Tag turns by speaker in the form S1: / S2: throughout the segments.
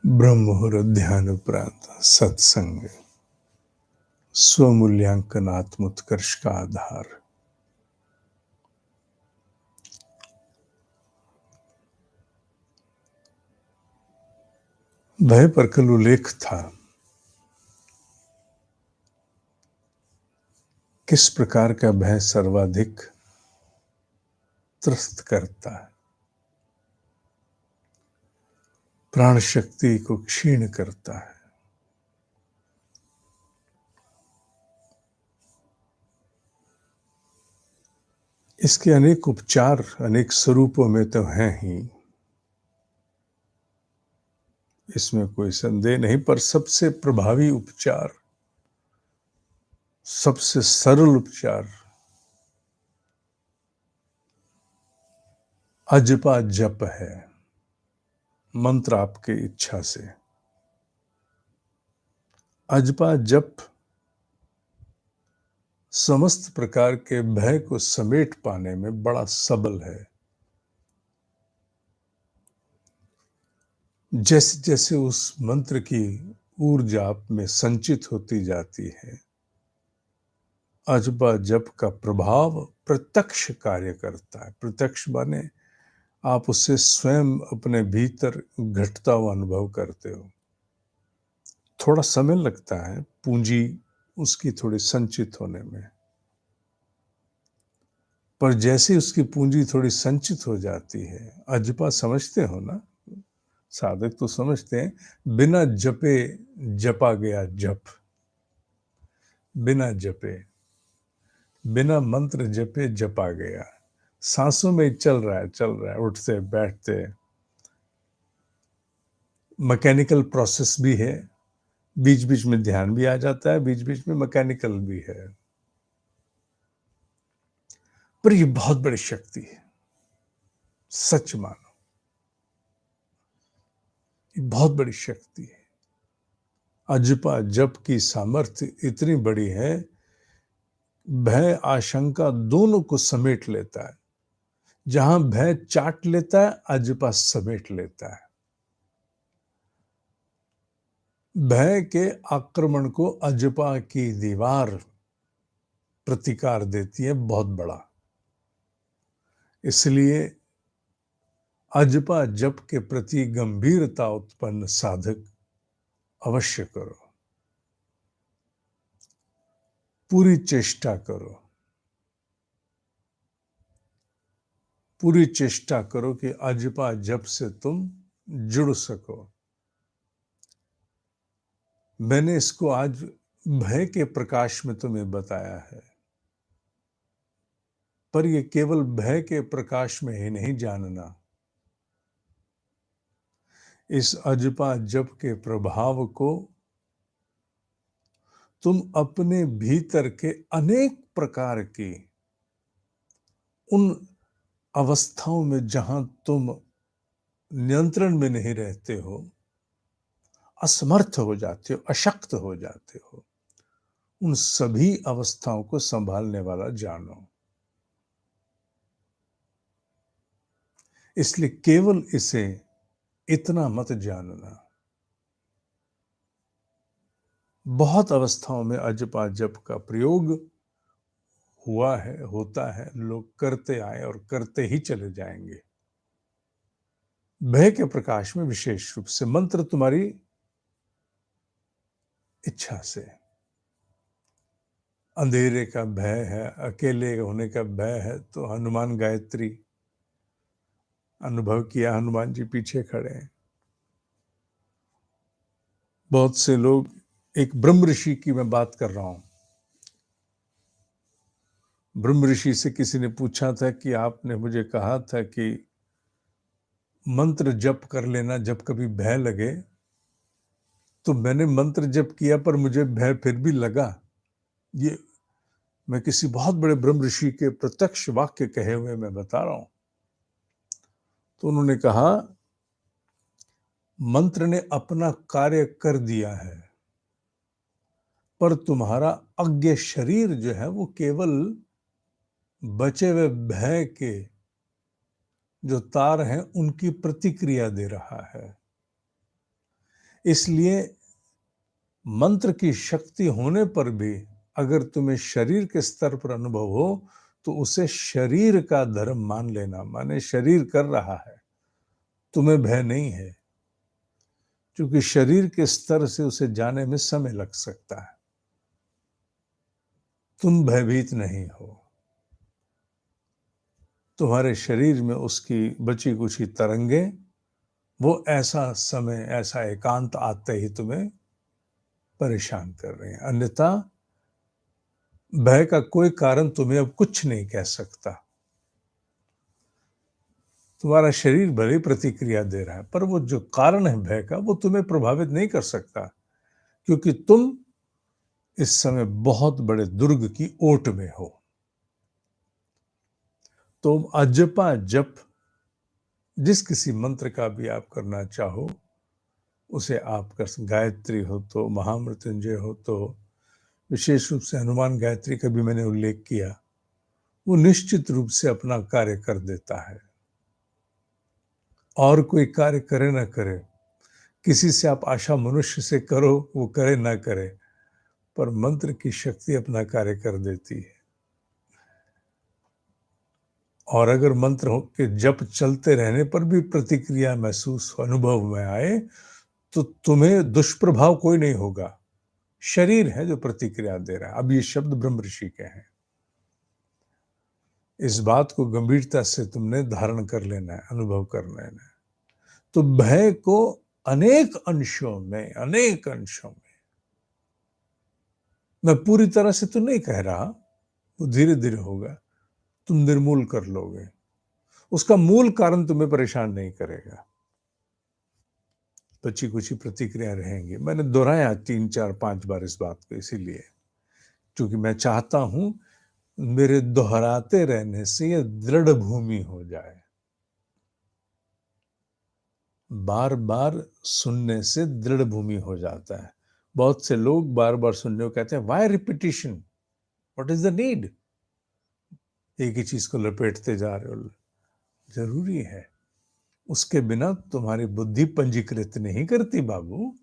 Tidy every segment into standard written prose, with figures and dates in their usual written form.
S1: ब्रह्म मुहूर्त ध्यान उपरांत सत्संग स्वमूल्यांकन आत्मोत्कर्ष का आधार। भय पर कल उल्लेख था, किस प्रकार का भय सर्वाधिक त्रस्त करता है, प्राण शक्ति को क्षीण करता है। इसके अनेक उपचार अनेक स्वरूपों में तो हैं ही, इसमें कोई संदेह नहीं, पर सबसे प्रभावी उपचार, सबसे सरल उपचार अजपा जप है। मंत्र आपकी इच्छा से अजपा जप समस्त प्रकार के भय को समेट पाने में बड़ा सबल है। जैसे जैसे उस मंत्र की ऊर्जा आप में संचित होती जाती है, अजपा जप का प्रभाव प्रत्यक्ष कार्य करता है। प्रत्यक्ष माने आप उससे स्वयं अपने भीतर घटता हुआ अनुभव करते हो। थोड़ा समय लगता है पूंजी उसकी थोड़ी संचित होने में, पर जैसे उसकी पूंजी थोड़ी संचित हो जाती है, अजपा समझते हो ना, साधक तो समझते हैं, बिना जपे जपा गया जप, बिना जपे, बिना मंत्र जपे जपा गया, सांसों में चल रहा है, उठते बैठते, मैकेनिकल प्रोसेस भी है, बीच बीच में ध्यान भी आ जाता है, बीच बीच में मैकेनिकल भी है, पर ये बहुत बड़ी शक्ति है। सच मानो, ये बहुत बड़ी शक्ति है। अजपा जप की सामर्थ्य इतनी बड़ी है, भय आशंका दोनों को समेट लेता है। जहां भय चाट लेता है, अजपा समेट लेता है। भय के आक्रमण को अजपा की दीवार प्रतिकार देती है बहुत बड़ा। इसलिए अजपा जप के प्रति गंभीरता उत्पन्न साधक अवश्य करो, पूरी चेष्टा करो, पूरी चेष्टा करो कि अजपा जप से तुम जुड़ सको। मैंने इसको आज भय के प्रकाश में तुम्हें बताया है, पर यह केवल भय के प्रकाश में ही नहीं जानना। इस अजपा जप के प्रभाव को तुम अपने भीतर के अनेक प्रकार की उन अवस्थाओं में जहां तुम नियंत्रण में नहीं रहते हो, असमर्थ हो जाते हो, अशक्त हो जाते हो, उन सभी अवस्थाओं को संभालने वाला जानो। इसलिए केवल इसे इतना मत जानना। बहुत अवस्थाओं में अजपा जप का प्रयोग हुआ है, होता है, लोग करते आए और करते ही चले जाएंगे। भय के प्रकाश में विशेष रूप से मंत्र तुम्हारी इच्छा से। अंधेरे का भय है, अकेले होने का भय है, तो हनुमान गायत्री अनुभव किया, हनुमान जी पीछे खड़े हैं। बहुत से लोग, एक ब्रह्म ऋषि की मैं बात कर रहा हूं, ब्रह्म ऋषि से किसी ने पूछा था कि आपने मुझे कहा था कि मंत्र जप कर लेना जब कभी भय लगे, तो मैंने मंत्र जप किया पर मुझे भय फिर भी लगा। ये मैं किसी बहुत बड़े ब्रह्म ऋषि के प्रत्यक्ष वाक्य कहे हुए मैं बता रहा हूं। तो उन्होंने कहा, मंत्र ने अपना कार्य कर दिया है, पर तुम्हारा अज्ञ शरीर जो है वो केवल बचे हुए भय के जो तार हैं उनकी प्रतिक्रिया दे रहा है। इसलिए मंत्र की शक्ति होने पर भी अगर तुम्हें शरीर के स्तर पर अनुभव हो तो उसे शरीर का धर्म मान लेना, माने शरीर कर रहा है, तुम्हें भय नहीं है, क्योंकि शरीर के स्तर से उसे जाने में समय लग सकता है। तुम भयभीत नहीं हो, तुम्हारे शरीर में उसकी बची कुची तरंगे, वो ऐसा समय, ऐसा एकांत आते ही तुम्हें परेशान कर रहे हैं। अन्यथा भय का कोई कारण तुम्हें अब कुछ नहीं कह सकता। तुम्हारा शरीर भले प्रतिक्रिया दे रहा है, पर वो जो कारण है भय का, वो तुम्हें प्रभावित नहीं कर सकता, क्योंकि तुम इस समय बहुत बड़े दुर्ग की ओट में हो। तो अजपा जप जिस किसी मंत्र का भी आप करना चाहो, उसे आप कर, गायत्री हो तो, महामृत्युंजय हो तो, विशेष रूप से हनुमान गायत्री का भी मैंने उल्लेख किया, वो निश्चित रूप से अपना कार्य कर देता है। और कोई कार्य करे ना करे, किसी से आप आशा मनुष्य से करो, वो करे ना करे, पर मंत्र की शक्ति अपना कार्य कर देती है। और अगर मंत्र के जप चलते रहने पर भी प्रतिक्रिया महसूस अनुभव में आए, तो तुम्हें दुष्प्रभाव कोई नहीं होगा, शरीर है जो प्रतिक्रिया दे रहा है। अब ये शब्द ब्रह्म ऋषि के हैं, इस बात को गंभीरता से तुमने धारण कर लेना है, अनुभव कर लेना है। तो भय को अनेक अंशों में, मैं पूरी तरह से तो नहीं कह रहा, वो धीरे धीरे होगा, तुम निर्मूल कर लोगे, उसका मूल कारण तुम्हें परेशान नहीं करेगा। बची कुछ प्रतिक्रिया रहेंगी। मैंने दोहराया 3, 4, 5 बार इस बात को, इसीलिए क्योंकि मैं चाहता हूं मेरे दोहराते रहने से यह दृढ़ भूमि हो जाए। बार बार सुनने से दृढ़ भूमि हो जाता है। बहुत से लोग बार बार सुनने को कहते हैं, why repetition, what is the need, एक ही चीज को लपेटते जा रहे हो। जरूरी है, उसके बिना तुम्हारी बुद्धि पंजीकृत नहीं करती बाबू।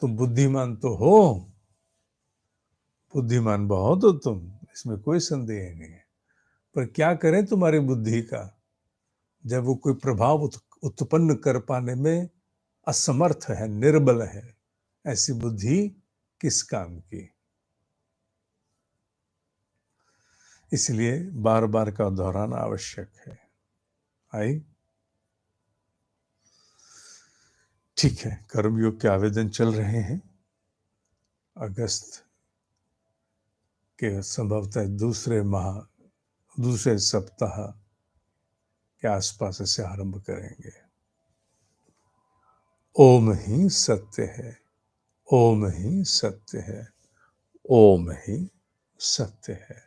S1: तुम बुद्धिमान तो हो, बुद्धिमान बहुत हो तुम, इसमें कोई संदेह नहीं है, पर क्या करें तुम्हारी बुद्धि का, जब वो कोई प्रभाव उत्पन्न कर पाने में असमर्थ है, निर्बल है, ऐसी बुद्धि किस काम की। इसलिए बार बार का दोहराना आवश्यक है। आई, ठीक है, कर्मयोग के आवेदन चल रहे हैं। अगस्त के संभवतः दूसरे सप्ताह के आसपास इसे आरंभ करेंगे। ओम ही सत्य है, ओम ही सत्य है, ओम ही सत्य है।